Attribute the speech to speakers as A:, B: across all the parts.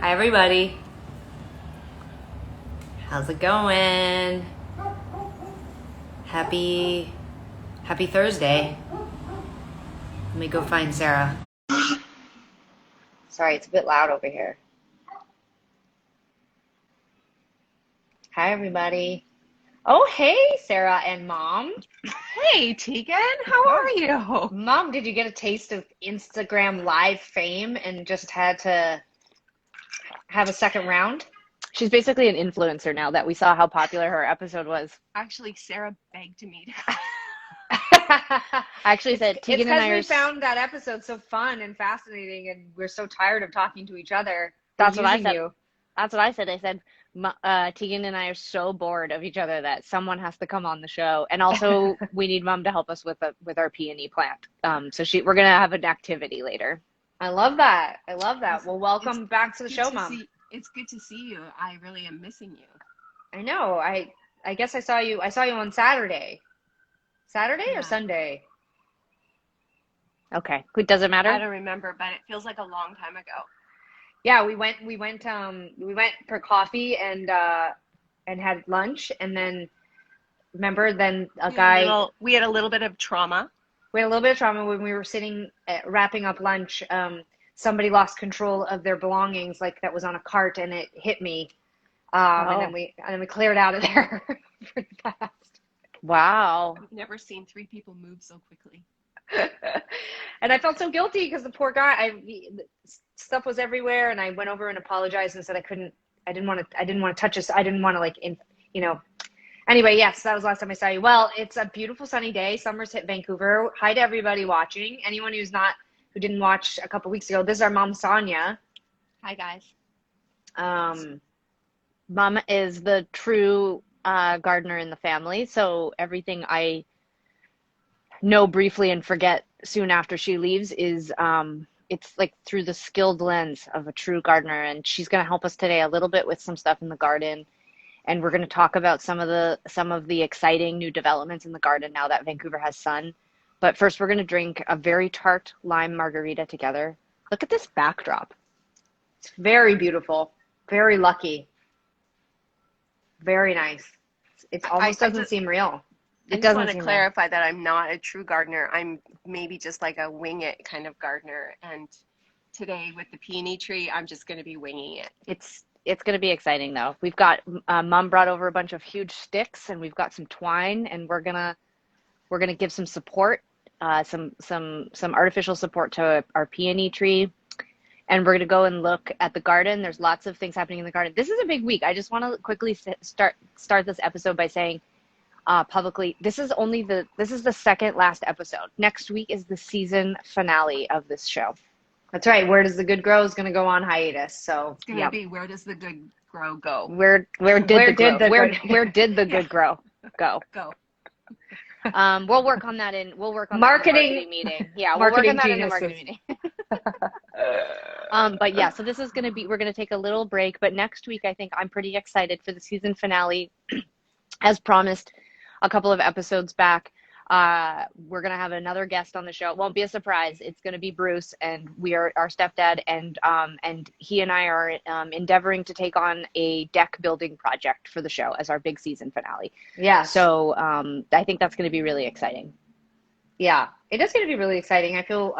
A: Hi everybody. How's it going? Happy Thursday. Let me go find Sarah. Sorry, it's a bit loud over here. Hi everybody. Oh, hey Sarah and Mom.
B: Hey, Tegan, how are you?
A: Mom, did you get a taste of Instagram live fame and just had to have a second round?
C: She's basically an influencer now that we saw how popular her episode was.
B: Actually, Sarah begged me to.
C: I actually said
A: It's
C: Tegan and
A: because
C: I
A: we
C: are.
A: found that episode so fun and fascinating, and we're so tired of talking to each other. We're
C: That's what I
A: using
C: said.
A: you.
C: That's what I said. I said Tegan and I are so bored of each other that someone has to come on the show, and also we need Mom to help us with our peony plant. So we're gonna have an activity later.
A: I love that. I love that.
B: It's,
A: Well,
B: it's
A: welcome back to the
B: good
A: show,
B: to
A: Mom.
B: see. It's good to see you. I really am missing you.
A: I know. I guess I saw you. I saw you on Saturday. Saturday or
B: Yeah,
A: Sunday?
C: Okay, it doesn't
B: I
C: matter.
B: don't remember, but it feels like a long time ago.
A: Yeah, we went for coffee and had lunch, and then remember then a guy.
B: We had a little bit of trauma.
A: We had a little bit of trauma when we were sitting wrapping up lunch. Somebody lost control of their belongings, like that was on a cart, and it hit me. And then
C: Oh,
A: we cleared out of there pretty fast.
C: wow.
B: I've never seen three people move so quickly.
A: And I felt so guilty because the poor guy, stuff was everywhere, and I went over and apologized and said I couldn't. I didn't want to touch this. I didn't want to you know. Anyway, yes, that was the last time I saw you. Well, it's a beautiful sunny day. Summer's hit Vancouver. Hi to everybody watching. Anyone who didn't watch a couple weeks ago. This is our mom, Sonia.
B: Hi, guys.
C: Mom is the true gardener in the family, so everything I know briefly and forget soon after she leaves is it's like through the skilled lens of a true gardener, and she's going to help us today a little bit with some stuff in the garden, and we're going to talk about some of the exciting new developments in the garden now that Vancouver has sun. But first we're going to drink a very tart lime margarita together. Look at this backdrop.
A: It's very beautiful. Very lucky. Very nice. It almost doesn't seem real.
B: I
A: It
B: just
A: doesn't
B: want to
A: seem real.
B: clarify that I'm not a true gardener. I'm maybe just like a wing it kind of gardener. And today with the peony tree, I'm just going to be winging it.
C: It's going to be exciting though. We've got Mom brought over a bunch of huge sticks, and we've got some twine, and we're gonna give some support, some artificial support to our peony tree, and we're gonna go and look at the garden. There's lots of things happening in the garden. This is a big week. I just want to quickly start this episode by saying publicly, this is the second last episode. Next week is the season finale of this show.
A: That's right. Where Does the Good Grow is going to go on hiatus. So,
B: It's going to be where does the good grow go?
C: Where did
A: Where
C: the
A: did
C: grow
A: the
C: where
A: good
C: where did the
B: Yeah,
C: good grow go?
B: go.
C: We'll work on that we'll work on that in the
A: marketing,
C: marketing meeting. Yeah, we'll work on
A: marketing
C: that in the
A: geniuses.
C: marketing meeting. But yeah, so this is going to be, we're going to take a little break, but next week I think I'm pretty excited for the season finale. As promised a couple of episodes back, we're going to have another guest on the show. It won't be a surprise. It's going to be Bruce, and we are our stepdad, and he and I are endeavoring to take on a deck building project for the show as our big season finale.
A: Yes.
C: So I think that's going to be really exciting.
A: Yeah, it is going to be really exciting. I feel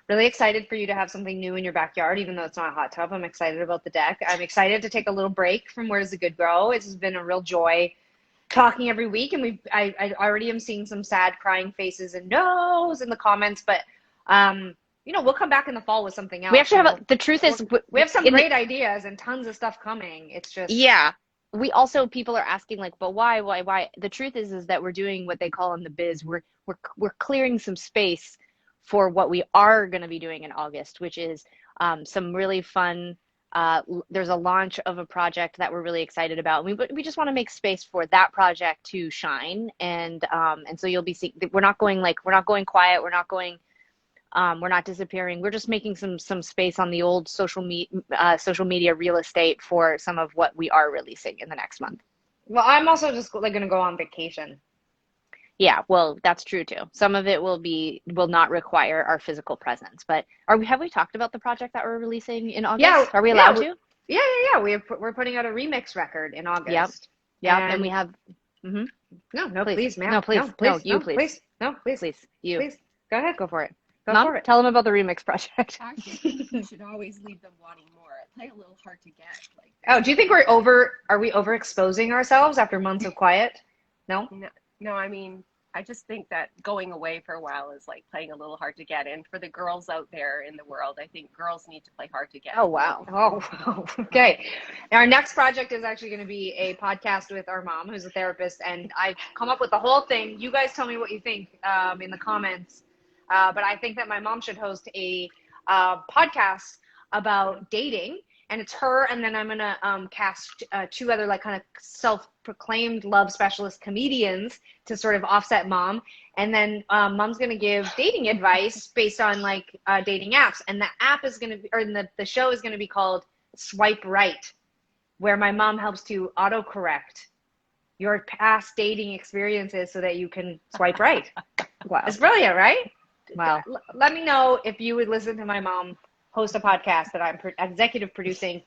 A: really excited for you to have something new in your backyard, even though it's not a hot tub. I'm excited about the deck. I'm excited to take a little break from Where Does the Good Grow. It's been a real joy talking every week, and I already am seeing some sad crying faces and no's in the comments, but we'll come back in the fall with something else.
C: We actually have the truth is
A: we have some great ideas and tons of stuff coming. It's just
C: yeah. We also, people are asking like, but why? The truth is that we're doing what they call in the biz. We're clearing some space for what we are going to be doing in August, which is some really fun. There's a launch of a project that we're really excited about. We just want to make space for that project to shine, and so you'll be seeing. We're not going quiet. We're not disappearing. We're just making some space on the old social media real estate for some of what we are releasing in the next month.
A: well, I'm also just like going to go on vacation.
C: Yeah, well, that's true too. Some of it will not require our physical presence. But have we talked about the project that we're releasing in
A: Yeah,
C: August? Are we
A: yeah,
C: allowed to?
A: yeah. We're putting out a remix record in
C: Yep.
A: August.
C: Yep. And we
A: And
C: have
A: no,
C: please.
A: please, ma'am.
C: No, please.
A: No,
C: No,
A: please.
C: you
A: No,
C: please.
A: please. No, please.
C: Please. You.
A: Please. Go ahead.
C: Go for it.
A: Go
C: Mom,
A: for it.
C: tell them about the remix project.
B: Actually, I think you should always leave them wanting more. Play a little hard to get. Like,
A: Oh, do you think are we overexposing ourselves after months of quiet? No?
B: no, I mean, I just think that going away for a while is like playing a little hard to get. And for the girls out there in the world, I think girls need to play hard to get.
C: Oh, wow.
A: Oh, okay. Our next project is actually going to be a podcast with our mom, who's a therapist, and I've come up with the whole thing. You guys tell me what you think in the comments. But I think that my mom should host a podcast about dating, and it's her, and then I'm going to cast two other like kind of self-proclaimed love specialist comedians to sort of offset mom. And then mom's going to give dating advice based on like dating apps. And the app is going to be, or the show is going to be called Swipe Right, where my mom helps to autocorrect your past dating experiences so that you can swipe right.
C: Wow.
A: It's brilliant, right?
C: Wow.
A: Let me know if you would listen to my mom host a podcast that I'm executive producing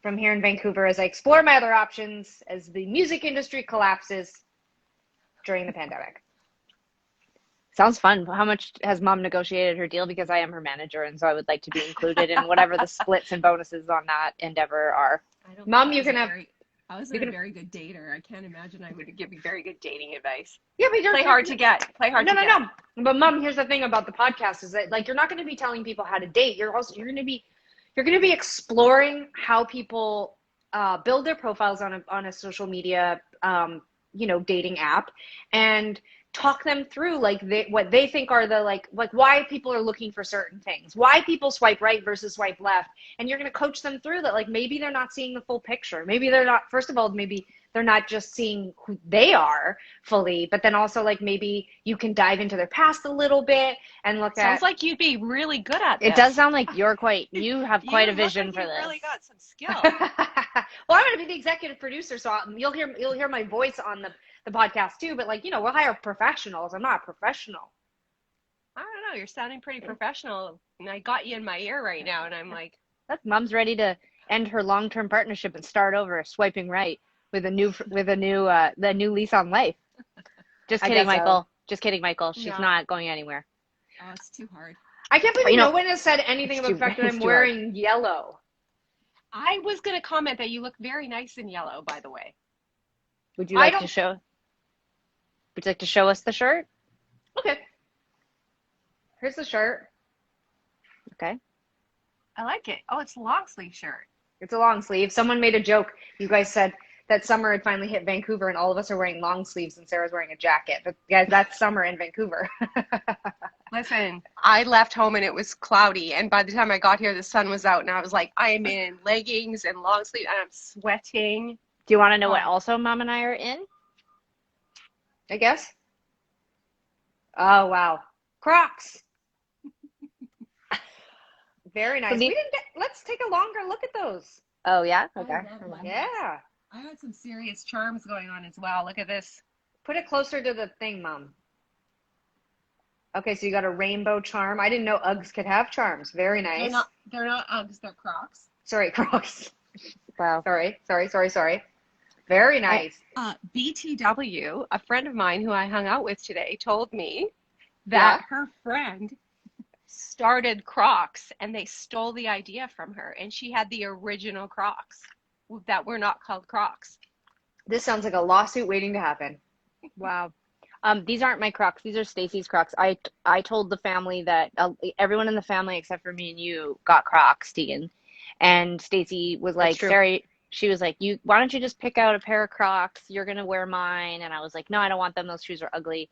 A: from here in Vancouver as I explore my other options as the music industry collapses during the pandemic.
C: Sounds fun. How much has mom negotiated her deal? Because I am her manager, and so I would like to be included in whatever the splits and bonuses on that endeavor are.
A: Mom, you can have.
B: I was a very good dater. I can't imagine I would give you very good dating advice.
A: Yeah, but
B: Play hard to get. Play hard to get.
A: No. But mom, here's the thing about the podcast is that like you're not going to be telling people how to date. You're going to be exploring how people build their profiles on a social media dating app, and talk them through like what they think are the like why people are looking for certain things, why people swipe right versus swipe left, and you're going to coach them through that. Like maybe they're not seeing the full picture, maybe they're not, first of all, maybe they're not just seeing who they are fully, but then also like maybe you can dive into their past a little bit and look at.
B: Sounds like you'd be really good at this.
C: It does sound like you have quite a vision for
B: you
C: this.
B: Really got some skill.
A: Well, I'm going to be the executive producer, so you'll hear my voice on the podcast too. But like we'll hire professionals. I'm not a professional.
B: I don't know. You're sounding pretty professional, and I got you in my ear right now, and I'm like,
C: Look, mom's ready to end her long-term partnership and start over, swiping right with a new lease on life. Just kidding, Michael. So. Just kidding, Michael. She's not going anywhere.
B: Oh, it's too hard.
A: I can't believe no one has said anything about the fact that I'm wearing yellow.
B: I was going to comment that you look very nice in yellow, by the way.
C: Would you like to show us the shirt?
A: Okay. Here's the shirt.
C: Okay.
B: I like it. Oh, it's a long sleeve shirt.
A: It's a long sleeve. Someone made a joke. You guys said that summer had finally hit Vancouver and all of us are wearing long sleeves and Sarah's wearing a jacket. But guys, that's summer in Vancouver.
B: Listen, I left home and it was cloudy, and by the time I got here the sun was out, and I was like, I'm in leggings and long sleeves and I'm sweating.
C: Do you want to know what also mom and I are in?
A: I guess. Oh wow. Crocs. Very nice. Let's take a longer look at those.
C: Oh yeah? Okay.
A: Yeah.
B: I had some serious charms going on as well. Look at this.
A: Put it closer to the thing, Mom. Okay, so you got a rainbow charm. I didn't know Uggs could have charms. Very nice.
B: They're not Uggs, they're Crocs.
A: Sorry, Crocs.
C: Wow.
A: Sorry. Very nice.
B: BTW, a friend of mine who I hung out with today, told me that her friend started Crocs and they stole the idea from her, and she had the original Crocs that were not called Crocs.
A: This sounds like a lawsuit waiting to happen.
C: Wow. These aren't my Crocs. These are Stacy's Crocs. I told the family that everyone in the family except for me and you got Crocs, Tegan. And Stacy was like she was like, why don't you just pick out a pair of Crocs? You're going to wear mine. And I was like, no, I don't want them. Those shoes are ugly.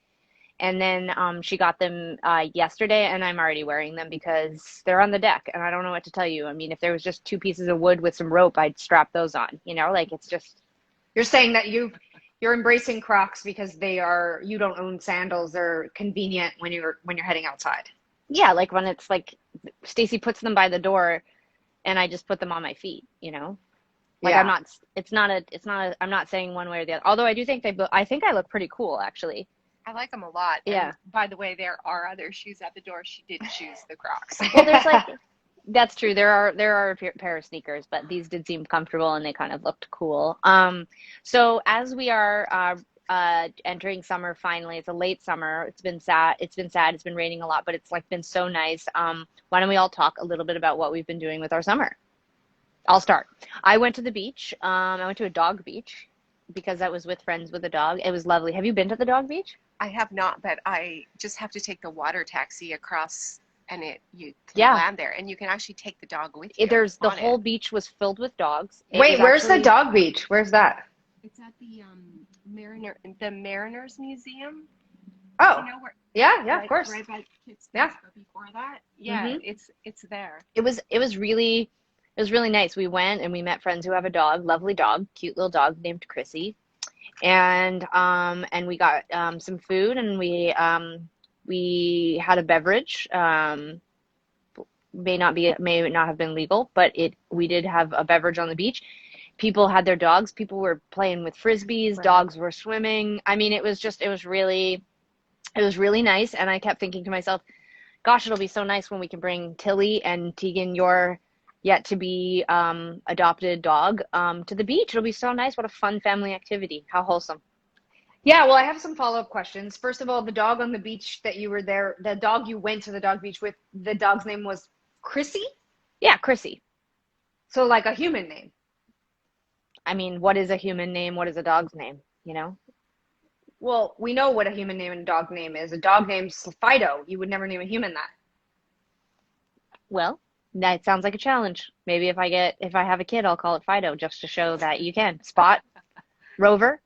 C: And then she got them yesterday, and I'm already wearing them because they're on the deck, and I don't know what to tell you. I mean, if there was just 2 pieces of wood with some rope, I'd strap those on. Like it's just.
A: You're saying that you're embracing Crocs because you don't own sandals. They're convenient when you're heading outside.
C: Yeah, like when it's like Stacy puts them by the door, and I just put them on my feet. Like I'm not. I'm not saying one way or the other. Although I do think I think I look pretty cool actually.
B: I like them a lot.
C: Yeah.
B: And by the way, there are other shoes at the door. She did choose the Crocs.
C: Well, there's like that's true. There are a pair of sneakers, but these did seem comfortable and they kind of looked cool. So as we are entering summer finally, it's a late summer. It's been sad. It's been sad. It's been raining a lot, but it's like been so nice. Why don't we all talk a little bit about what we've been doing with our summer? I'll start. I went to the beach. I went to a dog beach because I was with friends with a dog. It was lovely. Have you been to the dog beach?
B: I have not, but I just have to take the water taxi across, and you can
C: Yeah.
B: land there, and you can actually take the dog with you.
C: There's the
B: on
C: whole
B: it.
C: beach was filled with dogs. It
A: Wait,
C: was
A: where's the
C: actually-
A: dog beach? Where's that?
B: It's at the Mariners Museum.
A: Oh,
B: You know where?
A: yeah, yeah,
B: right,
A: of course.
B: Right by Kids
A: Yeah.
B: Place, but before that, yeah,
C: Mhm.
B: it's there.
C: It was really nice. We went and we met friends who have a dog, lovely dog, cute little dog named Chrissy. And we got some food and we had a beverage. May not have been legal, but we did have a beverage on the beach. People had their dogs. People were playing with frisbees.
A: Right.
C: Dogs were swimming. I mean, it was really nice. And I kept thinking to myself, gosh, it'll be so nice when we can bring Tilly and Tegan, your yet to be adopted dog, to the beach. It'll be so nice. What a fun family activity. How wholesome.
A: Yeah, well, I have some follow-up questions. First of all, the dog on the beach that you were there, the dog you went to the dog beach with, the dog's name was Chrissy?
C: Yeah, Chrissy.
A: So like a human name.
C: I mean, what is a human name? What is a dog's name? You know?
A: Well, we know what a human name and a dog name is. A dog name's Fido. You would never name a human that.
C: Well, that sounds like a challenge. Maybe if I have a kid, I'll call it Fido just to show that you can. Spot, Rover.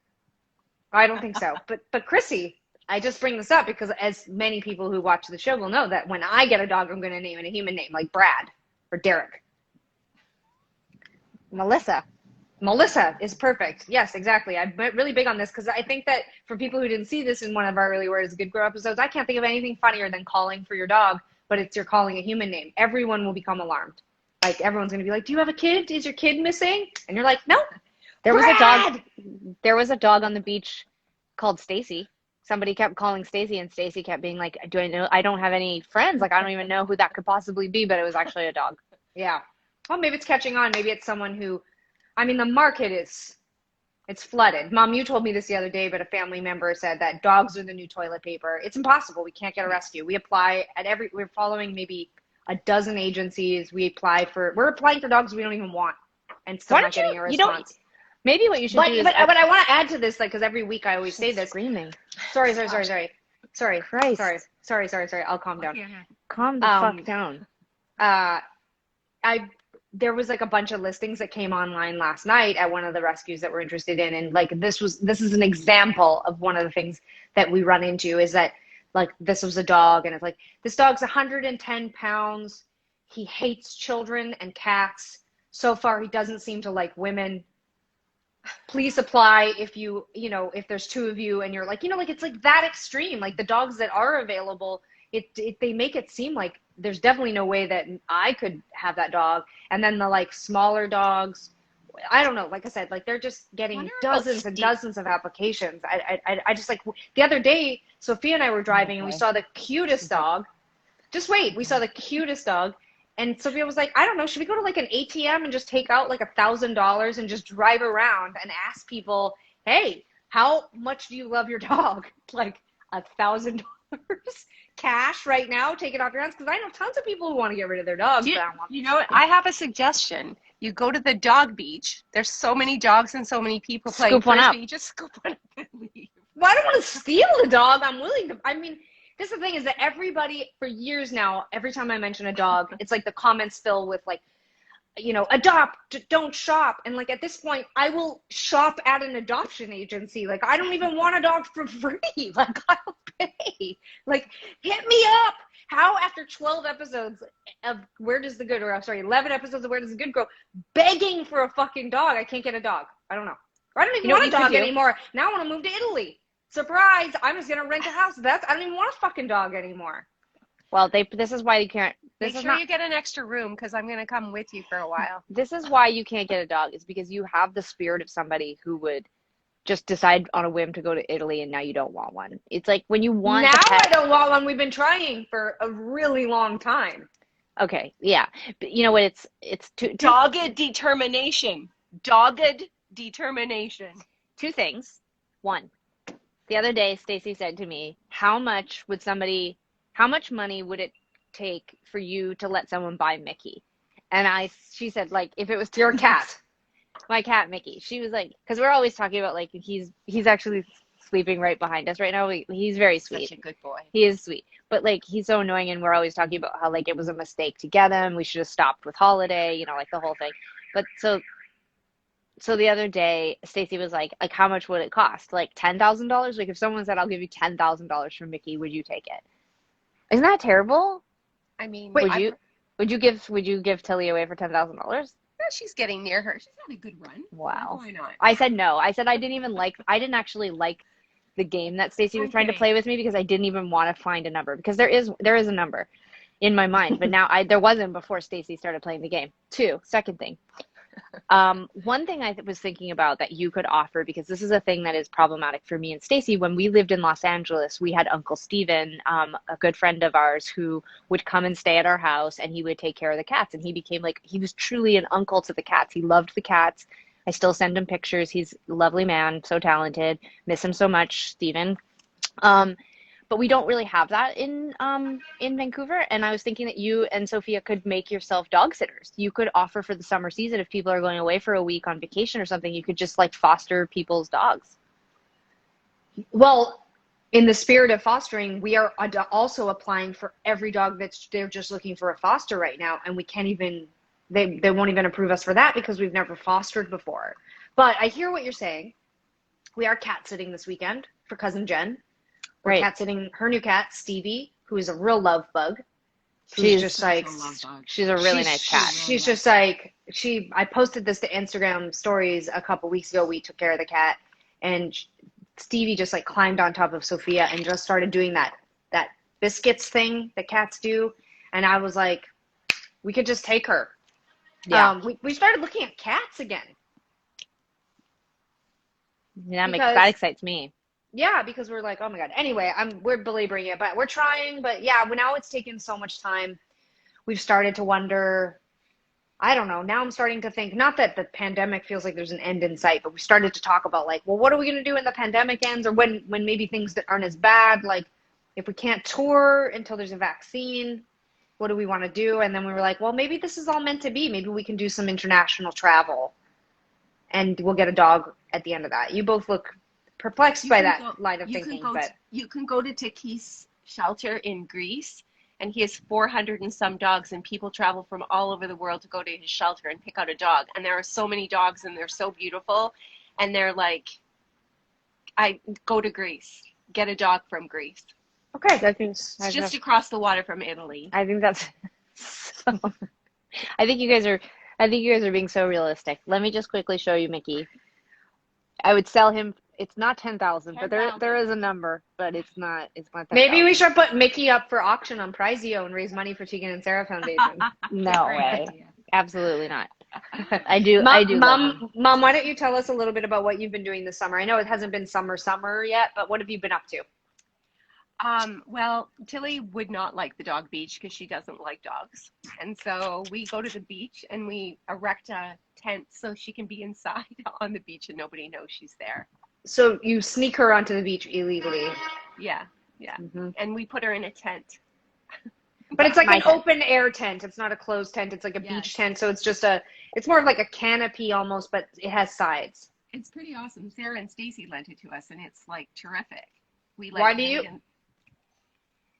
A: I don't think so. But Chrissy, I just bring this up because as many people who watch the show will know that when I get a dog, I'm going to name it a human name like Brad or Derek. Melissa. Melissa is perfect. Yes, exactly. I'm really big on this because I think that for people who didn't see this in one of our Really Where Is a Good Girl episodes, I can't think of anything funnier than calling for your dog, but you're calling a human name. Everyone will become alarmed. Like everyone's going to be like, do you have a kid? Is your kid missing? And you're like, no.
C: There was a dog.
A: Brad!
C: There was a dog on the beach called Stacy. Somebody kept calling Stacy, and Stacy kept being like, "Do I know? I don't have any friends. Like, I don't even know who that could possibly be." But it was actually a dog.
A: Yeah. Well, maybe it's catching on. Maybe it's someone who, I mean, the market it's flooded. Mom, you told me this the other day, but a family member said that dogs are the new toilet paper. It's impossible. We can't get a rescue. We apply we're following maybe a dozen agencies. We're applying for dogs we don't even want and still
C: Why
A: not
C: don't
A: getting a
C: you don't?
A: response.
C: Maybe what you should
A: But,
C: do is
A: but I want to add to this, like, because every week I always say this.
C: screaming.
A: Sorry.
C: Christ.
A: Sorry. I'll calm down.
C: Calm the fuck down.
A: There was like a bunch of listings that came online last night at one of the rescues that we're interested in, and like this is an example of one of the things that we run into is that like this was a dog, and it's like this dog's 110 pounds. He hates children and cats. So far, he doesn't seem to like women. Please apply if if there's two of you and you're like, like it's like that extreme. Like the dogs that are available, they make it seem like there's definitely no way that I could have that dog. And then the like smaller dogs, I don't know. Like I said, like they're just getting dozens and dozens of applications. I just like the other day, Sophia and I were driving and we saw the cutest dog. Just wait, we saw the cutest dog. And Sophia was like, I don't know, should we go to like an ATM and just take out like $1,000 and just drive around and ask people, hey, how much do you love your dog? Like $1,000 cash right now, take it off your hands. Because I know tons of people who want to get rid of their dogs. But I don't want
B: You know what? I have a suggestion. You go to the dog beach. There's so many dogs and so many people playing
C: Scoop one up.
B: frisbee. Just scoop one up and leave.
A: Well, I don't want to steal the dog. I'm willing to. I mean, this is the thing is that everybody for years now, every time I mention a dog, it's like the comments fill with like, adopt, don't shop. And like at this point, I will shop at an adoption agency. Like I don't even want a dog for free. Like I'll pay. Like hit me up. How after 12 episodes of 11 episodes of Where Does the Good Go, begging for a fucking dog, I can't get a dog. I don't know. Or I don't even want a dog anymore. Now I want to move to Italy. Surprise! I'm just gonna rent a house. I don't even want a fucking dog anymore.
C: Well, this is why you can't.
B: Make sure you get an extra room because I'm going to come with you for a while.
C: This is why you can't get a dog. Is because you have the spirit of somebody who would just decide on a whim to go to Italy and now you don't want one. It's like when you want
A: Now
C: a pet.
A: I don't want one. We've been trying for a really long time.
C: Okay, yeah. But you know what? It's
B: Dogged determination. Dogged determination.
C: two things. One, the other day Stacy said to me, how much money would it take for you to let someone buy Mickey? And she said, like, if it was
A: Your cat.
C: my cat Mickey. She was like, because we're always talking about, like, he's actually sleeping right behind us right now. He's very sweet.
B: Such a good boy.
C: He is sweet, but like he's so annoying, and we're always talking about how like it was a mistake to get him. We should have stopped with Holiday, like the whole thing. But so the other day, Stacy was like how much would it cost? Like $10,000? Like if someone said, I'll give you $10,000 for Mickey, would you take it? Isn't that terrible?
B: I mean,
C: Would you give Tilly away for $10,000?
B: she's getting near her. She's had a good run.
C: Wow.
B: Why not?
C: I said no. I said I didn't actually like the game that Stacy was trying to play with me because I didn't even want to find a number, because there is a number in my mind, but now there wasn't before Stacy started playing the game. Second thing. One thing I was thinking about that you could offer, because this is a thing that is problematic for me and Stacy. When we lived in Los Angeles, we had Uncle Steven, a good friend of ours, who would come and stay at our house, and he would take care of the cats. And he became he was truly an uncle to the cats. He loved the cats. I still send him pictures. He's a lovely man, so talented. Miss him so much, Steven. But we don't really have that in Vancouver. And I was thinking that you and Sophia could make yourself dog sitters. You could offer for the summer season, if people are going away for a week on vacation or something, you could just foster people's dogs.
A: Well, in the spirit of fostering, we are also applying for every dog they're just looking for a foster right now, and we can't even. They won't even approve us for that because we've never fostered before. But I hear what you're saying. We are cat sitting this weekend for cousin Jen. We're cat sitting her new cat, Stevie, who is a real love bug. She's just
C: she's a really nice cat.
A: She's just I posted this to Instagram stories a couple weeks ago. We took care of the cat, and Stevie just climbed on top of Sophia and just started doing that biscuits thing that cats do. And I was like, we could just take her.
C: Yeah.
A: We started looking at cats again.
C: Yeah, that excites me.
A: Yeah, because we're like, oh my God. Anyway, we're belaboring it, but we're trying. But yeah, now it's taken so much time. We've started to wonder, I don't know. Now I'm starting to think, not that the pandemic feels like there's an end in sight, but we started to talk about well, what are we going to do when the pandemic ends, or when maybe things that aren't as bad? Like if we can't tour until there's a vaccine, what do we want to do? And then we were like, well, maybe this is all meant to be. Maybe we can do some international travel and we'll get a dog at the end of that. You both look perplexed by that line of thinking. But
B: you can go to Takis shelter in Greece, and he has 400 and some dogs, and people travel from all over the world to go to his shelter and pick out a dog. And there are so many dogs, and they're so beautiful. And they're like, I go to Greece, get a dog from Greece.
A: Okay,
B: it's just across the water from Italy.
C: I think that's so, I think you guys are being so realistic. Let me just quickly show you Mickey. I would sell him. It's not 10,000, but there is a number, but it's not 10,000.
A: Maybe we should put Mickey up for auction on Prizeo and raise money for Tegan and Sarah Foundation.
C: No way. Absolutely not. I do.
A: Mom, why don't you tell us a little bit about what you've been doing this summer? I know it hasn't been summer yet, but what have you been up to?
B: Well, Tilly would not like the dog beach because she doesn't like dogs. And so we go to the beach and we erect a tent so she can be inside on the beach and nobody knows she's there.
A: So you sneak her onto the beach illegally.
B: Yeah. Mm-hmm. And we put her in a tent.
A: But it's like an open air tent. It's not a closed tent. It's like a beach tent. So it's just it's more of like a canopy almost, but it has sides.
B: It's pretty awesome. Sarah and Stacy lent it to us and it's terrific. We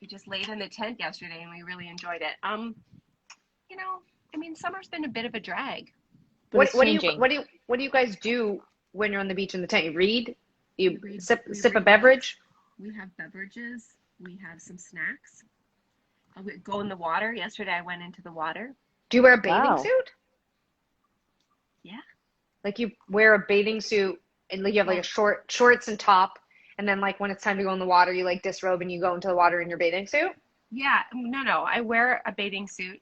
B: just laid in the tent yesterday and we really enjoyed it. Summer's been a bit of a drag.
A: What do you guys do when you're on the beach in the tent? You read? You sip a beverage?
B: We have beverages. We have some snacks. We go in the water. Yesterday I went into the water.
A: Do you wear a bathing suit?
B: Yeah.
A: Like you wear a bathing suit and you have a shorts and top, and then when it's time to go in the water, you disrobe and you go into the water in your bathing suit?
B: Yeah. No. I wear a bathing suit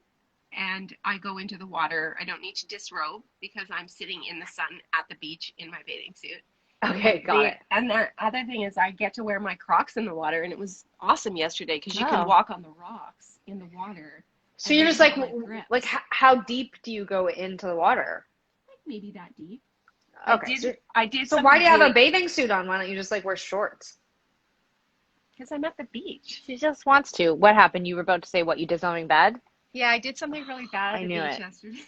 B: and I go into the water. I don't need to disrobe because I'm sitting in the sun at the beach in my bathing suit.
A: Okay, got it.
B: And the other thing is I get to wear my Crocs in the water, and it was awesome yesterday because you can
C: Oh.
B: walk on the rocks in the water.
A: So
B: And
A: you're
B: they
A: just like,
B: have, grips.
A: like how deep do you go into the water?
B: Like maybe that deep.
A: Okay.
B: I did
A: So why do you have
B: really,
A: a bathing suit on? Why don't you just like wear shorts?
B: because I'm at the beach.
C: She just wants to. What happened? You were about to say what? You did something bad?
B: Yeah, I did something really bad
C: I
B: at the
C: knew
B: beach
C: it.
B: yesterday.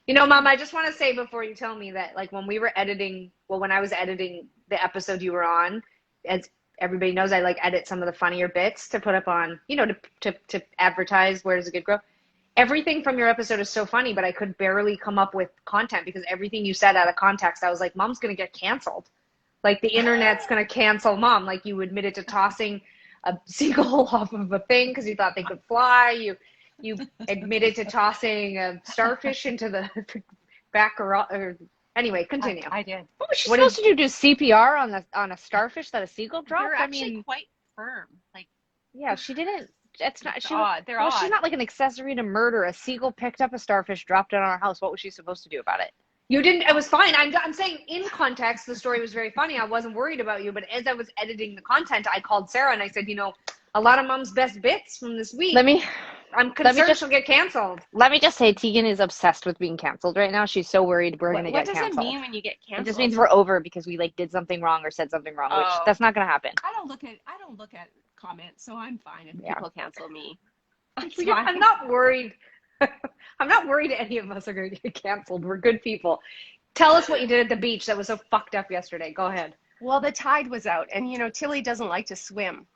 A: You know, Mom, I just want to say before you tell me that, like, when we were editing, well, when I was editing the episode you were on, as everybody knows, I like edit some of the funnier bits to put up on, you know, to advertise Where's a Good Girl. Everything from your episode is so funny, but I could barely come up with content because everything you said out of context, I was like, Mom's going to get canceled. Like, the internet's going to cancel Mom. Like, you admitted to tossing a seagull off of a thing because you thought they could fly. You admitted to tossing a starfish into the back or anyway, continue.
B: I did.
C: What was she
A: What
C: supposed to do? Do CPR on a starfish that a seagull dropped?
B: They're
C: I
B: actually
C: mean,
B: quite firm. Like,
C: yeah, she didn't. It's not. She.
B: odd. They're
C: Well,
B: odd.
C: she's not like an accessory to murder. A seagull picked up a starfish, dropped it on our house. What was she supposed to do about it?
A: You didn't. It was fine. I'm saying in context, the story was very funny. I wasn't worried about you, but as I was editing the content, I called Sarah and I said, you know, a lot of Mom's best bits from this week. I'm concerned she'll get canceled.
C: Let me just say, Tegan is obsessed with being canceled right now. She's so worried we're gonna get canceled.
B: What does it mean when you get
C: It
B: canceled?
C: just means we're over because we like did something wrong or said something wrong, which that's not gonna happen.
B: I don't look at comments, so I'm fine if people cancel me.
A: I'm not worried. I'm not worried any of us are going to get canceled. We're good people. Tell us what you did at the beach that was so fucked up yesterday. Go ahead.
B: Well, the tide was out, and you know Tilly doesn't like to swim,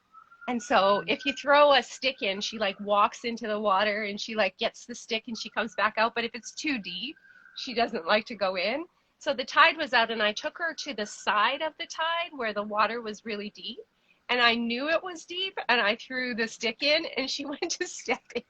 B: and so if you throw a stick in, she like walks into the water and she like gets the stick and she comes back out. But if it's too deep, she doesn't like to go in. So the tide was out, and I took her to the side of the tide where the water was really deep. And I knew it was deep, and I threw the stick in, and she went to step in.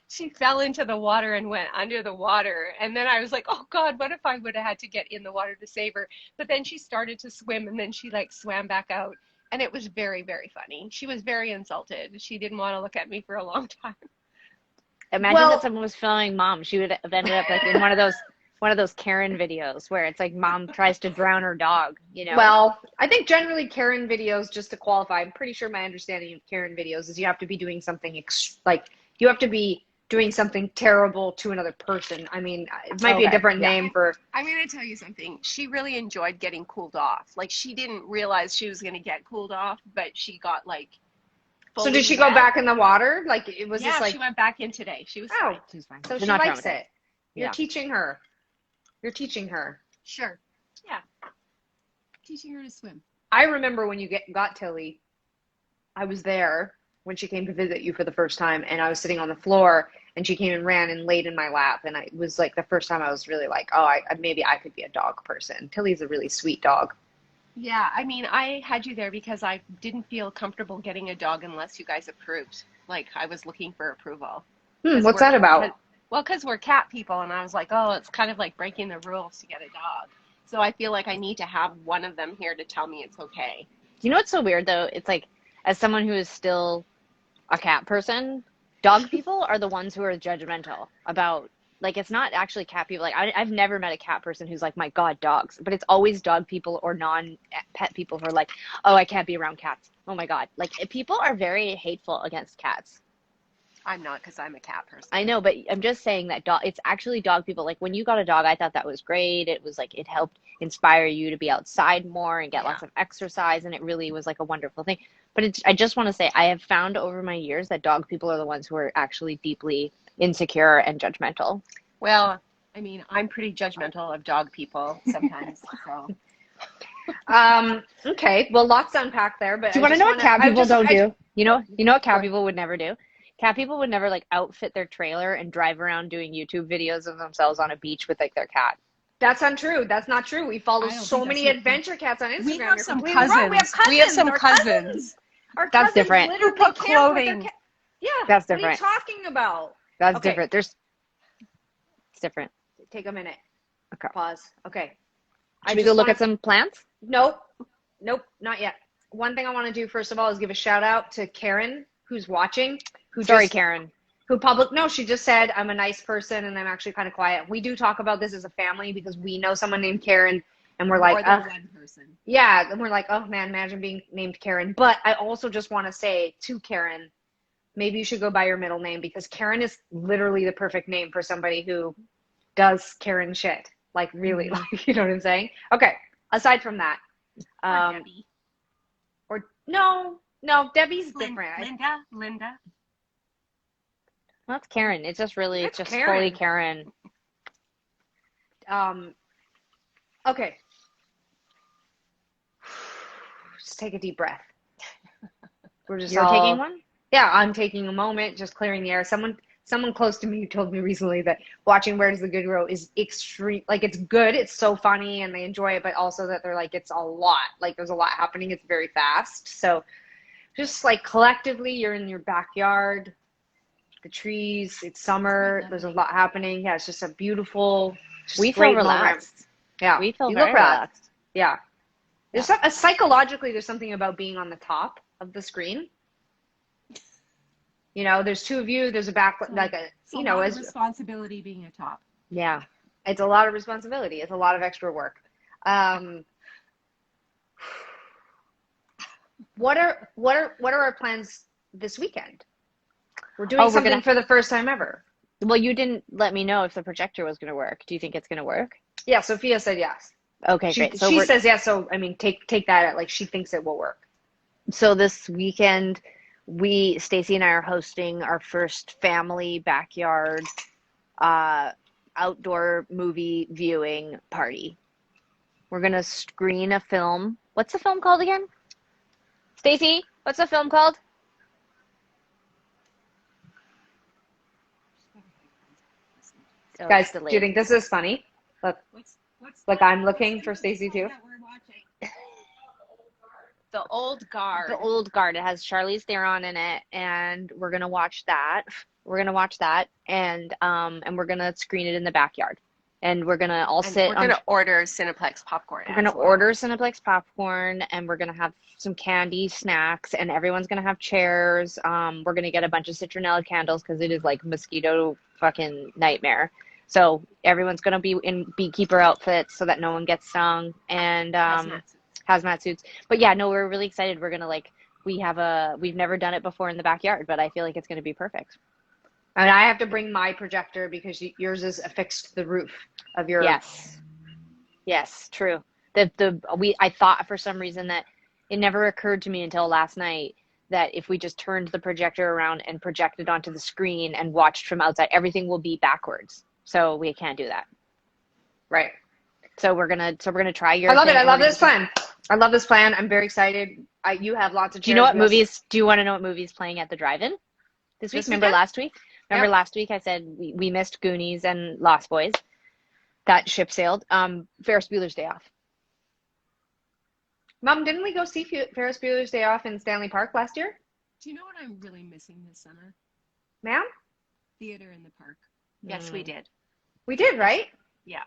B: She fell into the water and went under the water. And then I was like, oh, God, what if I would have had to get in the water to save her? But then she started to swim, and then she, like, swam back out. And it was very, very funny. She was very insulted. She didn't want to look at me for a long time.
C: Imagine that someone was filming Mom. She would have ended up like in one of those Karen videos where it's like Mom tries to drown her dog, you know?
A: Well, I think generally Karen videos, just to qualify, I'm pretty sure my understanding of Karen videos is you have to be doing something you have to be doing something terrible to another person. I mean, it might be a different name for.
B: I'm going to tell you something. She really enjoyed getting cooled off. Like, she didn't realize she was going to get cooled off, but she got like.
A: So did she go back in the water? Like, it was just like.
B: She went back in today. She was fine.
C: She's fine.
A: So
C: She's
A: she
C: not
A: likes
C: traumatized.
A: it. You're teaching her. You're teaching her.
B: Sure. Yeah. Teaching her to swim.
A: I remember when you got Tilly, I was there when she came to visit you for the first time, and I was sitting on the floor, and she came and ran and laid in my lap, and it was like the first time I was really like, oh, maybe I could be a dog person. Tilly's a really sweet dog.
B: Yeah, I mean, I had you there because I didn't feel comfortable getting a dog unless you guys approved. Like, I was looking for approval.
A: What's that about?
B: Well, because we're cat people, and I was like, oh, it's kind of like breaking the rules to get a dog. So I feel like I need to have one of them here to tell me it's okay.
C: You know what's so weird, though? It's like, as someone who is still a cat person, dog people are the ones who are judgmental about, like, it's not actually cat people. Like, I've never met a cat person who's like, my God, dogs. But it's always dog people or non-pet people who are like, oh, I can't be around cats. Oh, my God. Like, people are very hateful against cats.
B: I'm not, because I'm a cat person.
C: I know, but I'm just saying that it's actually dog people. Like, when you got a dog, I thought that was great. It was like, it helped inspire you to be outside more and get lots of exercise, and it really was like a wonderful thing. But I just want to say, I have found over my years that dog people are the ones who are actually deeply insecure and judgmental.
B: Well, I mean, I'm pretty judgmental of dog people sometimes, so.
A: Okay, well, lots to unpack there, but
C: Do you want to know what cat people don't do? You know what cat people would never do? Cat people would never like outfit their trailer and drive around doing YouTube videos of themselves on a beach with like their cat.
A: That's untrue. That's not true. We follow so many adventure cats on Instagram.
B: We have some
A: You're
B: cousins.
A: wrong. We have
B: some cousins.
A: Our
C: That's
A: cousins
C: different.
A: literally
B: Who put
A: camp with their
B: clothing.
A: Yeah,
C: That's
A: what are you
C: different.
A: talking about?
C: That's
A: Okay.
C: different. It's different.
A: Take a minute.
C: Okay.
A: Pause. Okay.
C: Should we go look at some plants?
A: Nope, not yet. One thing I want to do first of all is give a shout out to Karen, who's watching.
C: Karen.
A: No, she just said, I'm a nice person and I'm actually kind of quiet. We do talk about this as a family because we know someone named Karen And we're
B: More
A: like,
B: than one person.
A: yeah, and we're like, oh man, imagine being named Karen. But I also just want to say to Karen, maybe you should go by your middle name, because Karen is literally the perfect name for somebody who does Karen shit. Like really, like, you know what I'm saying? Okay. Aside from that,
B: Or Debbie.
A: or no, Debbie's different.
B: Linda.
C: Well, that's Karen. It's just really,
A: It's
C: just
A: Karen.
C: fully Karen.
A: Okay. Just take a deep breath. We're just
C: You're taking one?
A: Yeah, I'm taking a moment, just clearing the air. Someone close to me told me recently that watching Where Does the Good Grow is extreme. Like, it's good, it's so funny, and they enjoy it, but also that they're like, it's a lot. Like, there's a lot happening. It's very fast. So just like collectively, you're in your backyard, the trees, it's summer, there's a lot happening. Yeah, it's just a beautiful,
C: We
A: great
C: feel relaxed.
A: moment. Yeah,
C: We feel
A: you
C: very
A: look relaxed.
C: relaxed.
A: Yeah. There's psychologically, there's something about being on the top of the screen. You know, there's two of you. There's a back, like a, you know, as
B: responsibility being a top.
C: Yeah.
A: it's a lot of responsibility. It's a lot of extra work. What are our plans this weekend? We're doing something for the first time ever.
C: Well, you didn't let me know if the projector was going to work. Do you think it's going to work?
A: Yeah, Sophia said yes.
C: Okay, great. So
A: she says yes. So I mean, take that at like she thinks it will work.
C: So this weekend, Stacy and I are hosting our first family backyard outdoor movie viewing party. We're gonna screen a film. What's the film called again? Stacy, what's the film called?
A: Oh, guys, do you think this is funny? Look, like I'm looking for Stacy too.
B: The Old Guard.
C: The Old Guard. It has Charlize Theron in it, and we're gonna watch that. And we're gonna screen it in the backyard, and we're gonna all sit.
B: We're gonna order Cineplex popcorn.
C: We're gonna order Cineplex popcorn, and we're gonna have some candy, snacks, and everyone's gonna have chairs. We're gonna get a bunch of citronella candles because it is like mosquito fucking nightmare. So everyone's gonna be in beekeeper outfits so that no one gets stung, and hazmat suits. But yeah, no, we're really excited. We're gonna we've never done it before in the backyard, but I feel like it's gonna be perfect.
A: And I have to bring my projector because yours is affixed to the roof of your.
C: Yes, true. I thought for some reason that it never occurred to me until last night that if we just turned the projector around and projected onto the screen and watched from outside, everything will be backwards. So we can't do that.
A: Right.
C: So we're gonna try your.
A: I love it. I love this plan. I'm very excited. You have lots of.
C: Do you know what movies? Do you want to know what movies playing at the drive-in this week? Remember last week? Last week I said we missed Goonies and Lost Boys. That ship sailed. Ferris Bueller's Day Off.
A: Mom, didn't we go see Ferris Bueller's Day Off in Stanley Park last year?
B: Do you know what I'm really missing this summer?
A: Ma'am?
B: Theater in the park. Yes, we did.
A: We did, right?
B: Yeah.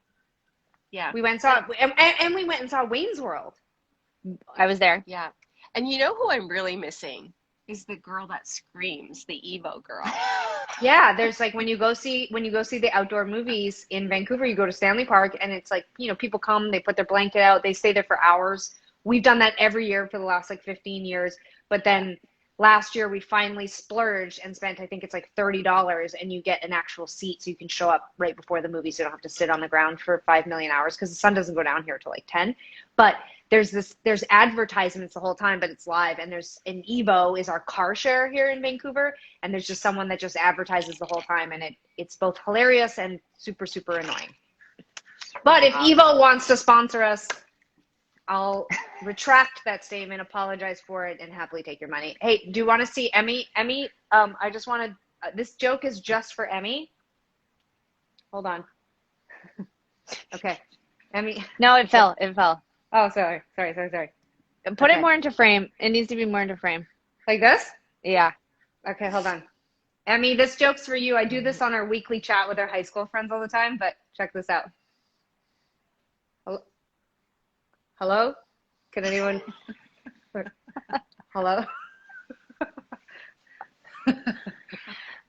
B: Yeah.
A: We went and we went and saw Wayne's World.
C: I was there.
B: Yeah. And you know who I'm really missing is the girl that screams, the Evo girl.
A: Yeah, there's like when you go see the outdoor movies in Vancouver, you go to Stanley Park and it's like, you know, people come, they put their blanket out, they stay there for hours. We've done that every year for the last like 15 years. But then last year we finally splurged and spent, I think it's like $30, and you get an actual seat so you can show up right before the movie so you don't have to sit on the ground for 5 million hours because the sun doesn't go down here till like 10. But there's advertisements the whole time, but it's live. And there's an Evo is our car share here in Vancouver. And there's just someone that just advertises the whole time. And it's both hilarious and super, super annoying. But if Evo wants to sponsor us, I'll retract that statement, apologize for it, and happily take your money. Hey, do you want to see Emmy? Emmy, I just want to, this joke is just for Emmy. Hold on. Okay. Emmy.
C: No, it fell.
A: Oh, sorry.
C: Put it more into frame. It needs to be more into frame.
A: Like this?
C: Yeah.
A: Okay, hold on. Emmy, this joke's for you. I do this on our weekly chat with our high school friends all the time, but check this out. Hello? Can anyone? Hello?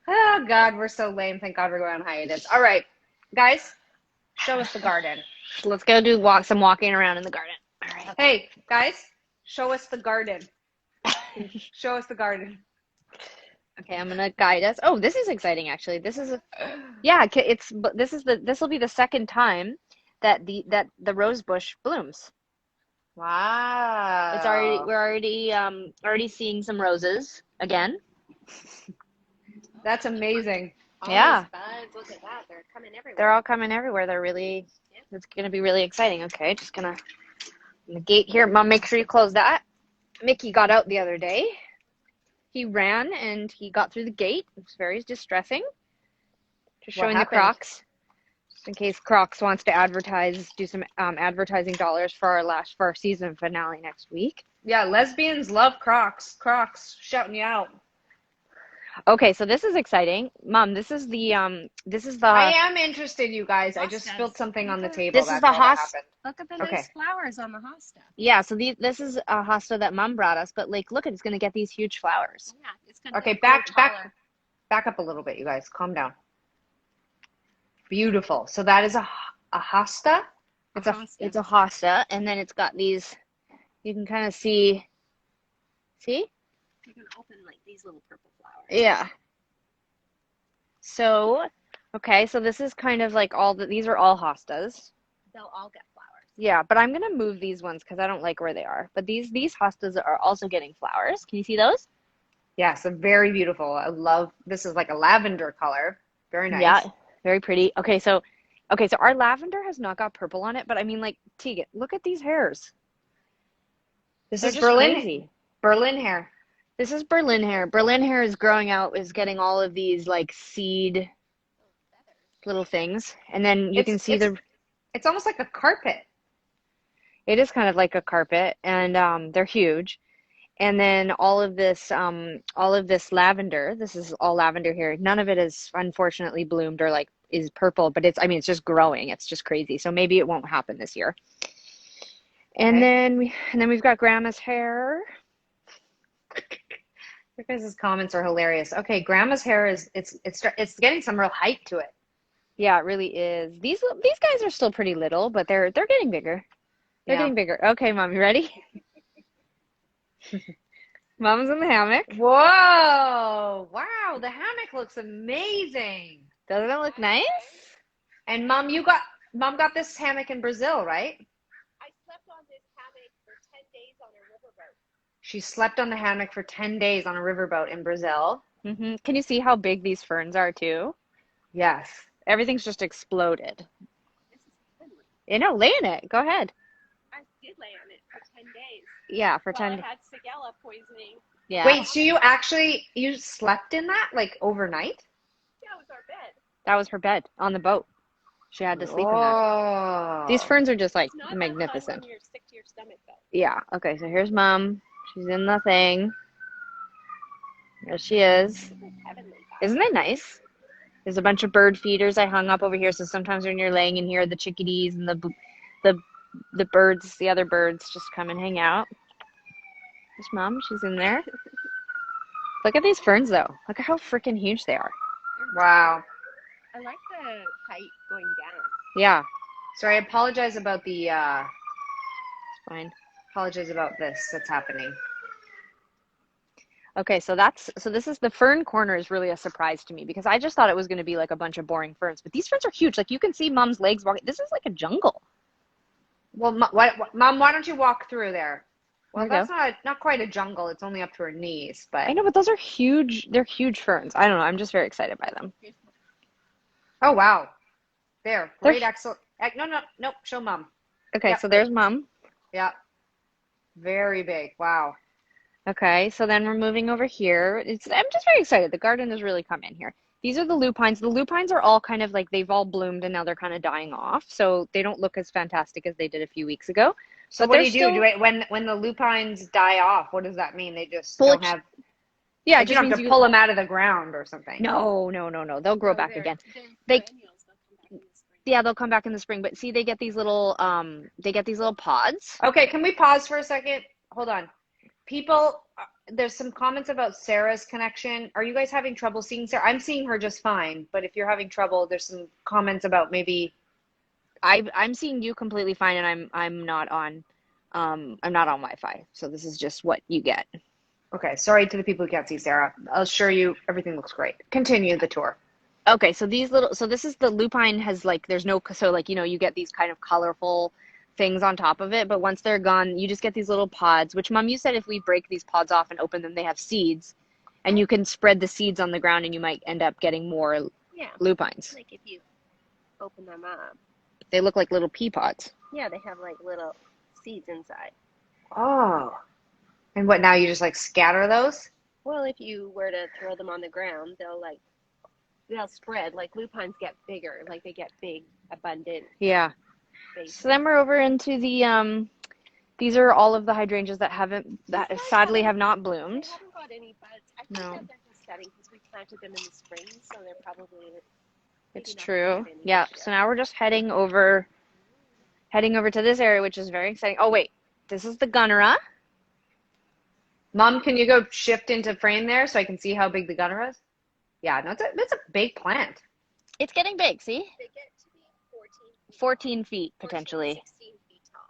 A: Oh, God, we're so lame. Thank God we're going on hiatus. All right, guys, show us the garden.
C: Let's go do some walking around in the garden. All right.
A: Hey, guys, show us the garden. Show us the garden.
C: Okay, I'm gonna guide us. Oh, this is exciting actually. This is this will be the second time that the rose bush blooms.
A: Wow.
C: We're already seeing some roses again.
A: That's amazing.
C: Yeah.
B: Buds, look at that. They're coming everywhere.
C: They're all coming everywhere. It's gonna be really exciting. Okay, just gonna the gate here. Mom, make sure you close that. Mickey got out the other day. He ran and he got through the gate. It's very distressing. Just
A: What
C: showing the
A: happened?
C: Crocs, just in case Crocs wants to do some advertising dollars for our season finale next week.
A: Yeah, lesbians love Crocs. Crocs shouting you out.
C: Okay, so this is exciting, Mom. This is the
A: I am interested, you guys. I just spilled something on the table.
C: This is
A: That's
C: the
A: all that
C: host-
A: happened.
B: Look at the
A: Okay.
B: nice flowers on the hosta.
C: Yeah, so this is a hosta that Mom brought us, but like, look, it's gonna get these huge flowers.
B: Yeah, it's gonna
A: Okay,
B: grow
A: back
B: taller.
A: up a little bit, you guys. Calm down. Beautiful. So that is a hosta.
C: It's
B: hosta.
C: it's a hosta, and then it's got these. You can kind of see. See?
B: You can open like these little purple flowers.
C: Yeah. So, okay, so this is kind of like these are all hostas.
B: They'll all get flowers.
C: Yeah, but I'm gonna move these ones because I don't like where they are. But these hostas are also getting flowers. Can you see those?
A: Yeah, so very beautiful. I love this is like a lavender color. Very nice.
C: Yeah, very pretty. Okay, so our lavender has not got purple on it, but I mean, like, Tegan, look at these hairs.
A: This
C: They're
A: is
C: just crazy.
A: Berlin hair.
C: This is Berlin hair. Berlin hair is growing out, is getting all of these like seed little things, and then you can see
A: It's almost like a carpet.
C: it is kind of like a carpet, and they're huge. And then all of this lavender, this is all lavender here. None of it is unfortunately bloomed or like is purple, but it's just growing. It's just crazy. So maybe it won't happen this year. And
A: Okay.
C: then we've got Grandma's hair.
A: Your guys' comments are hilarious. Okay, grandma's hair is it's getting some real height to it.
C: Yeah, it really is. These guys are still pretty little, but they're getting bigger. They're
A: Yeah.
C: getting bigger. Okay, Mom, you ready? Mom's in the hammock.
A: Whoa! Wow, the hammock looks amazing.
C: Doesn't it look nice?
A: And Mom got this hammock in Brazil, right?
B: I slept on this hammock for 10 days on a riverboat.
A: She slept on the hammock for 10 days on a riverboat in Brazil.
C: Can you see how big these ferns are too?
A: Yes.
C: Everything's just exploded.
B: This is friendly.
C: You know, lay in it. Go ahead.
B: I did lay on it for 10 days.
C: Yeah, for
B: Well,
C: 10.
B: I had Shigella poisoning.
C: Yeah.
A: Wait, so you slept in that like overnight?
B: Yeah, it was our bed.
C: That was her bed on the boat. She had to sleep in that.
A: Oh.
C: These ferns are just like
B: It's not that fun
C: magnificent.
B: when you're sick to your stomach, though.
C: Yeah. Okay, so here's Mom. She's in the thing. There she is.
B: This is heavenly.
C: Isn't it nice? There's a bunch of bird feeders I hung up over here, so sometimes when you're laying in here, the chickadees and the birds, the other birds, just come and hang out. There's Mom. She's in there. Look at these ferns, though. Look at how freaking huge they are.
A: Wow.
B: I like the height going down.
C: Yeah,
A: Sorry, I apologize about the
C: it's fine.
A: apologize about this that's happening.
C: Okay, so this is the fern corner is really a surprise to me because I just thought it was going to be like a bunch of boring ferns, but these ferns are huge. Like you can see Mom's legs walking. This is like a jungle.
A: Well, Mom, why don't you walk through there? Well,
C: There you
A: that's not quite a jungle. It's only up to her knees, but
C: I know, but those are huge. They're huge ferns. I don't know. I'm just very excited by them.
A: oh wow, there,
C: They're-
A: great, excellent. Nope. Show Mom.
C: Okay,
A: Yeah.
C: so there's Mom.
A: Yeah, very big. Wow.
C: Okay, so then we're moving over here. I'm just very excited. The garden has really come in here. These are the lupines. The lupines are all kind of like they've all bloomed and now they're kind of dying off, so they don't look as fantastic as they did a few weeks ago.
A: So
C: But
A: what
C: they're
A: do you do?
C: still-
A: When the lupines die off? What does that mean? They just
C: Well,
A: don't have.
C: Yeah,
A: Like,
C: it
A: you
C: just
A: don't
C: means
A: have to pull them out of the ground or something.
C: No. They'll grow
B: So
C: back
B: they're-
C: again.
B: they're
C: They-
B: perennials. They'll come back in the spring.
C: Yeah, they'll come back in the spring. But see, they get these little pods.
A: Okay, can we pause for a second? Hold on. People, there's some comments about Sarah's connection. Are you guys having trouble seeing Sarah? I'm seeing her just fine, but if you're having trouble, there's some comments about maybe
C: I'm seeing you completely fine, and I'm not on Wi-Fi. So this is just what you get.
A: Okay, sorry to the people who can't see Sarah. I'll assure you everything looks great. Continue the tour.
C: Okay, so this is the lupine has like there's no so like you get these kind of colorful things on top of it, but once they're gone, you just get these little pods, which Mom, you said if we break these pods off and open them, they have seeds, and you can spread the seeds on the ground, and you might end up getting more lupines.
B: Like if you open them up.
C: They look like little pea pods.
B: Yeah, they have like little seeds inside.
A: Oh. And what now, you just like scatter those?
B: Well, if you were to throw them on the ground, they'll spread. Like lupines get bigger, like they get big, abundant.
C: Yeah.
B: Big.
C: So then we're over into the these are all of the hydrangeas that sadly have not bloomed.
B: They haven't got any buds. I think that they're just setting because we planted them in the spring, so they're probably.
C: It's true. Yeah. So now we're just heading over to this area, which is very exciting. Oh wait, this is the Gunnera.
A: Mom, can you go shift into frame there so I can see how big the Gunnera is? Yeah, no, it's a big plant.
C: It's getting big, see?
B: They get to be
C: 14 feet, potentially.
B: 16 feet tall.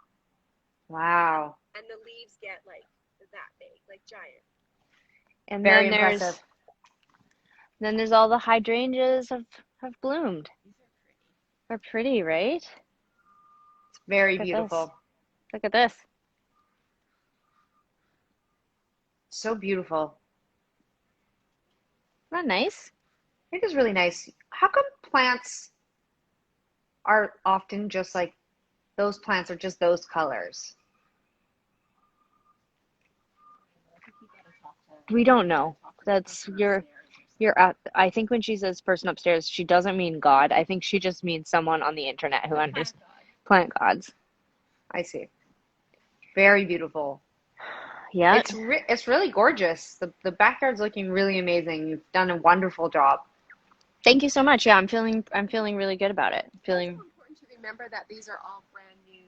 A: Wow.
B: And the leaves get like that big, like giant.
C: And
A: Very
C: then
A: impressive.
C: there's all the hydrangeas have bloomed. They're pretty, right?
A: It's very
C: Look at
A: beautiful.
C: this. Look at this.
A: So beautiful.
C: Isn't that nice?
A: It is really nice. How come plants are often just like, those plants are just those colors?
C: We don't know. That's you're I think when she says person upstairs, she doesn't mean God. I think she just means someone on the internet who understands plant gods.
A: I see. Very beautiful.
C: Yeah.
A: It's really gorgeous. The backyard's looking really amazing. You've done a wonderful job.
C: Thank you so much. Yeah, I'm feeling really good about it.
B: It's important to remember that these are all brand new.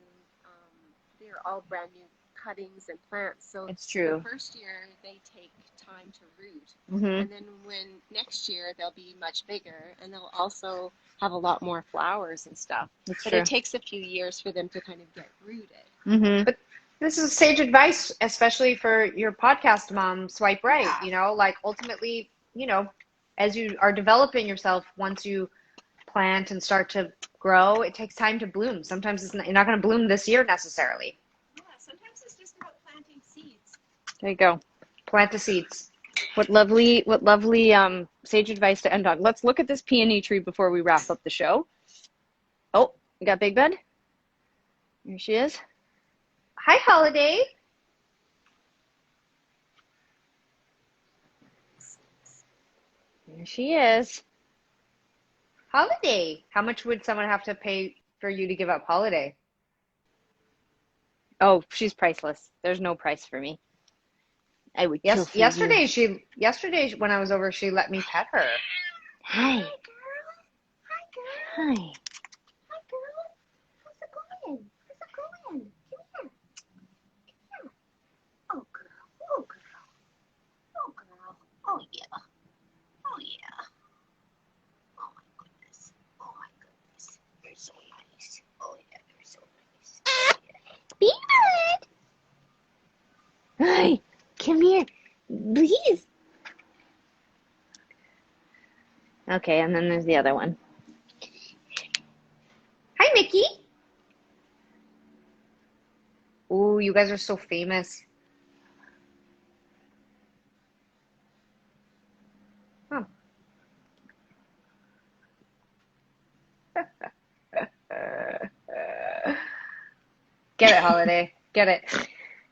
B: They are all brand new cuttings and plants. So
C: It's true.
B: The first year they take time to root,
C: Mhm.
B: and then when next year they'll be much bigger, and they'll also have a lot more flowers and stuff.
C: That's
B: But
C: true.
B: it takes a few years for them to kind of get rooted.
C: Mhm.
A: But this is sage advice, especially for your podcast, Mom. Swipe right. Like ultimately, as you are developing yourself, once you plant and start to grow, it takes time to bloom. Sometimes you're not going to bloom this year necessarily.
B: Yeah, sometimes it's just about planting seeds.
C: There you go.
A: Plant the seeds.
C: What lovely sage advice to end on. Let's look at this peony tree before we wrap up the show. Oh, you got Big Bud? Here she is.
A: Hi, Holiday.
C: There she is.
A: Holiday. How much would someone have to pay for you to give up Holiday?
C: Oh, she's priceless. There's no price for me. I would kill for you.
A: Yesterday when I was over, she let me pet her.
C: Hi.
B: Hi, girl.
C: Hi.
B: Hi, girl. How's it going? How's it going? Come here. Come here. Oh, girl. Oh, girl. Oh, girl. Oh, yeah. Oh, yeah. Oh, my goodness. Oh, my goodness. You're so nice. Oh, yeah, you're so nice. Oh, yeah.
C: Peanut. Hi. Come here. Please. Okay, and then there's the other one.
A: Hi, Mickey. Ooh, you guys are so famous. Huh. Get it, Holiday. Get it.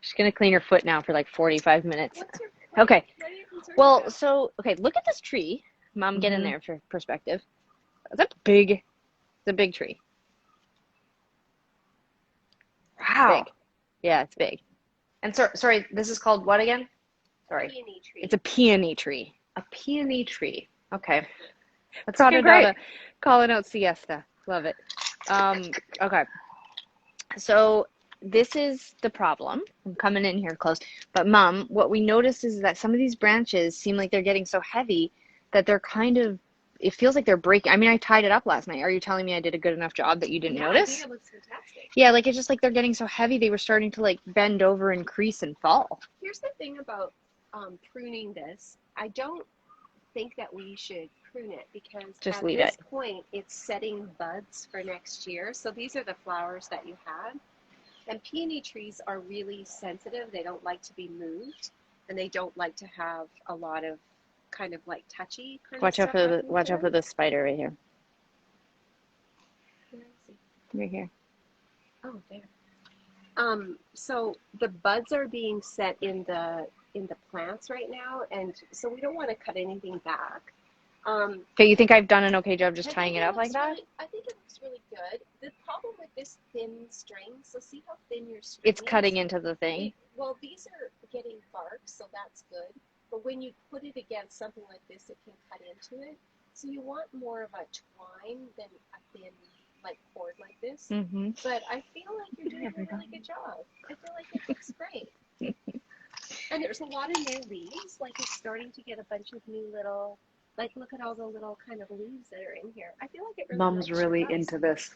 C: She's going to clean her foot now for like 45 minutes.
B: What's your
C: Okay.
B: What are you concerned
C: Well,
B: about?
C: so, okay, look at this tree. Mom, get in
A: Mhm.
C: there for perspective. It's a big tree.
A: Wow.
C: Big. Yeah, it's big.
A: And sorry, this is called what again? Sorry.
B: Peony tree.
C: It's a peony tree.
A: A peony tree. Okay. That's
C: Called
A: looking
C: it out
A: great.
C: calling out siesta. Love it. Okay. So this is the problem. I'm coming in here close. But Mom, what we noticed is that some of these branches seem like they're getting so heavy that they're kind of it feels like they're breaking. I mean, I tied it up last night. Are you telling me I did a good enough job that you didn't
B: Yeah, I
C: notice?
B: think it looks fantastic.
C: Yeah, like it's just like they're getting so heavy they were starting to like bend over and crease and fall.
B: Here's the thing about pruning this. I don't think that we should prune it because
C: Just
B: at
C: leave
B: this
C: it.
B: point it's setting buds for next year. So these are the flowers that you had. And peony trees are really sensitive. They don't like to be moved, and they don't like to have a lot of kind of like touchy kind
C: Watch
B: of
C: out
B: stuff
C: for the
B: happening
C: watch
B: to
C: out for
B: them.
C: the spider right here.
B: Where is he?
C: Right here.
B: Oh, there. So the buds are being set in the plants right now, and so we don't want to cut anything back.
C: Okay, you think I've done an okay job just
B: I
C: tying
B: think
C: it up like that?
B: I think it looks really good. The problem with this thin string, so see how thin your string
C: It's
B: is?
C: cutting into the thing.
B: Well, these are getting bark, so that's good. But when you put it against something like this, it can cut into it. So you want more of a twine than a thin like cord like this.
C: Mm-hmm.
B: But I feel like you're doing a really good job. I feel like it looks great. And there's a lot of new leaves. Like it's starting to get a bunch of new little, like look at all the little kind of leaves that are in here. I feel like it really
A: Mom's
B: likes your
A: really
B: house.
A: into this.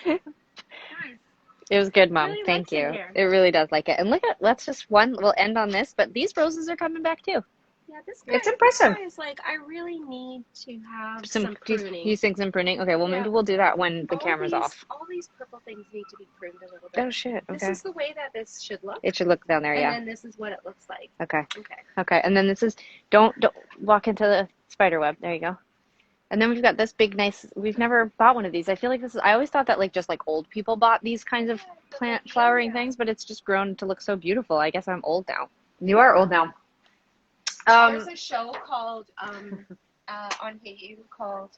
B: Guys,
C: It was good,
B: it
C: Mom.
B: really
C: Thank
B: likes it
C: you.
B: here.
C: It really does like it. And look at, we'll end on this, but these roses are coming back too.
B: Yeah, this
A: It's impressive.
B: guy is like, I really need to have
C: Some,
B: some
C: do
B: pruning.
C: you think some pruning? Okay, well,
B: Yeah.
C: maybe we'll do that when the camera's off.
B: All these purple things need to be pruned a little bit.
C: Oh, shit.
B: This
C: Okay.
B: is the way that this should look.
C: It should look down there,
B: And
C: yeah.
B: then this is what it looks like.
C: Okay.
B: Okay.
C: Okay. And then this is, don't walk into the spider web. There you go. And then we've got this big, nice, we've never bought one of these. I feel like I always thought that like just like old people bought these kinds of plant flowering things, but it's just grown to look so beautiful. I guess I'm old now.
A: You are old now.
B: There's a show called on Hayu called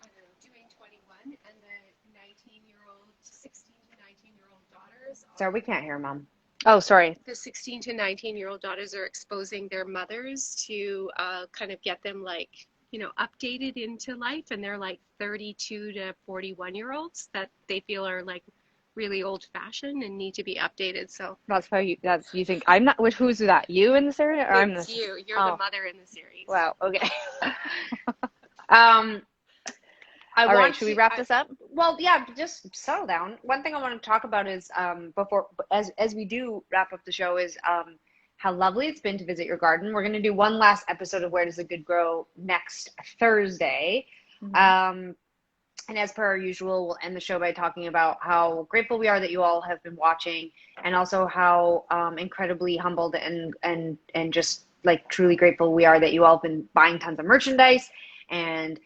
B: I don't know, Doing 21, and the 19-year-old, 16 to 19-year-old daughters.
A: Sorry, we can't hear Mom.
C: Oh, sorry.
B: The 16 to 19-year-old daughters are exposing their mothers to kind of get them like, you know, updated into life, and they're like 32 to 41-year-olds that they feel are like really old-fashioned and need to be updated. So
C: That's how you think I'm not, who's that? You in this area? Or I'm
B: it's
C: this?
B: you. You're
C: Oh.
B: the mother in the series.
C: Wow. Okay.
A: I
C: All
A: want
C: right. Should we wrap this up?
A: Well, yeah, just settle down. One thing I want to talk about is before as we do wrap up the show is how lovely it's been to visit your garden. We're going to do one last episode of Where Does a Good Grow next Thursday.
C: Mm-hmm.
A: And as per our usual, we'll end the show by talking about how grateful we are that you all have been watching, and also how incredibly humbled and just like truly grateful we are that you all have been buying tons of merchandise and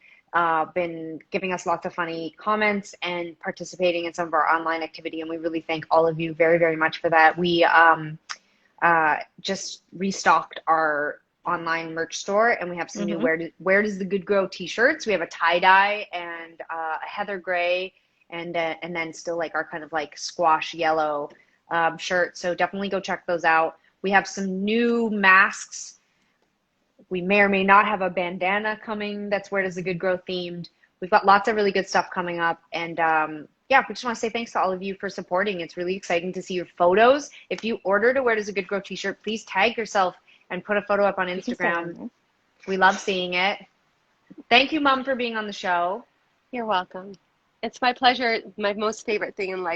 A: been giving us lots of funny comments and participating in some of our online activity. And we really thank all of you very, very much for that. We just restocked our online merch store, and we have some new Where Does the Good Grow t-shirts. We have a tie-dye and a heather gray and then still like our kind of like squash yellow shirt. So definitely go check those out. We have some new masks. We may or may not have a bandana coming that's Where Does the Good Grow themed. We've got lots of really good stuff coming up, and yeah, we just want to say thanks to all of you for supporting. It's really exciting to see your photos. If you ordered a Where Does a Good Grow t-shirt, please tag yourself and put a photo up on Instagram. We love seeing it. Thank you, Mom, for being on the show.
B: You're welcome. It's my pleasure. My most favorite thing in life